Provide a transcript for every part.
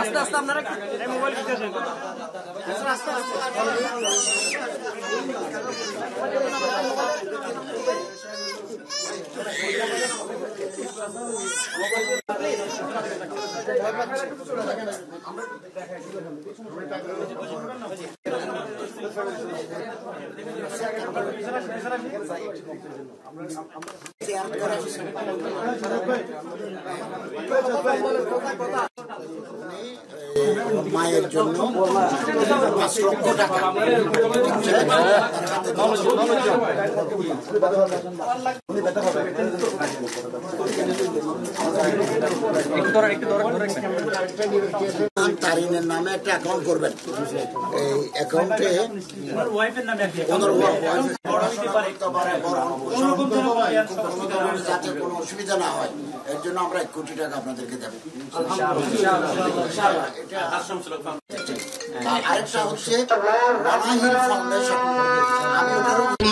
আস্তে আস্তে আপনারা মোবাইল আস্তে আস্তে মায়ের জন্য 5 লক্ষ টাকা তারিনের নামে একটা অ্যাকাউন্ট করবেন। এই অ্যাকাউন্টে যাতে কোনো অসুবিধা না হয় এর জন্য আমরা 1 কোটি টাকা আপনাদেরকে দেবো। আরেকটা হচ্ছে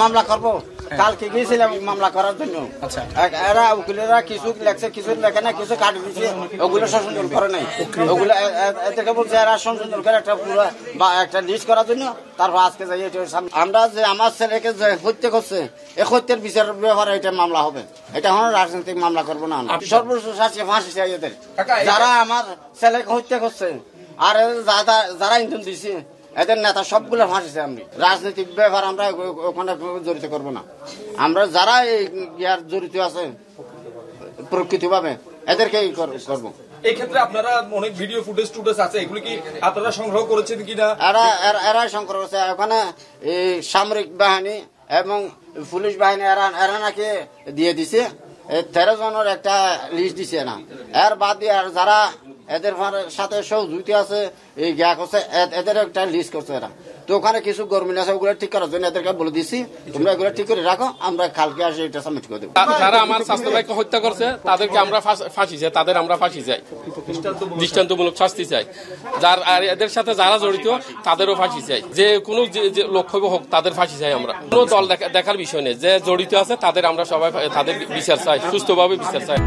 মামলা করবো, কালকে গিয়েছিলাম মামলা করার জন্য। এরা উকিলেরা কিছু লেখছে, কিছু লেখে না, কিছু কাটি দিচ্ছে, ওগুলো সংশোধন করে নাই। ওগুলো এদেরকে বলছে এরা সংশোধন করে একটা পুরো বা একটা লিস্ট করার জন্য। তারপর আজকে যাই আমরা যে আমার ছেলেকে যে হত্যা করছে এই হত্যার বিচারের ব্যাপারে এটা মামলা হবে। এটা হলো রাজনৈতিক মামলা করবো না, সর্বোচ্চ শাস্তি ফাঁসি চাই এদের, যারা আমার ছেলেকে হত্যা করছে আর যারা ইন্ধন দিচ্ছে এদের নেতা সবগুলো ফাঁসি চাই। আমি রাজনৈতিক ব্যাপার আমরা ওখানে জড়িত করবো না। আমরা যারা ইয়ার জড়িত আছে প্রকৃতি ভাবে এদেরকেই করবো। এই ক্ষেত্রে আপনারা অনেক ভিডিও ফুটেজ আছে, এগুলি কি আপনারা সংগ্রহ করেছেন কিনা? এরা সংগ্রহ করেছে। ওখানে সামরিক বাহিনী এবং পুলিশ বাহিনী এরা নাকি দিয়ে দিছে 13 জনের একটা লিস্ট দিছে না। এর বাদ দিয়ে আর যারা এদের সাথে সহযোগিতা আছে এই গ্যা করছে এদের একটা লিস্ট করছে এরা। তো ওখানে কিছু গরমিল আছে, ওগুলো ঠিক করার জন্য এদেরকে বলে দিচ্ছি তোমরা এগুলো ঠিক করে রাখো, আমরা কালকে আসে এটা সাবমিট করে দেবো। যারা আমার স্বাস্থ্য ভাইকে হত্যা করছে তাদেরকে আমরা ফাঁসি চাই, তাদের আমরা ফাঁসি চাই, দৃষ্টান্তমূলক শাস্তি চাই। যার আর এদের সাথে যারা জড়িত তাদেরও ফাঁসি চাই, যে কোনো যে লক্ষ্য হোক তাদের ফাঁসি চাই। আমরা কোনো দল দেখার বিষয় নেই, যে জড়িত আছে তাদের আমরা সবাই তাদের বিচার চাই, সুস্থভাবে বিচার চাই।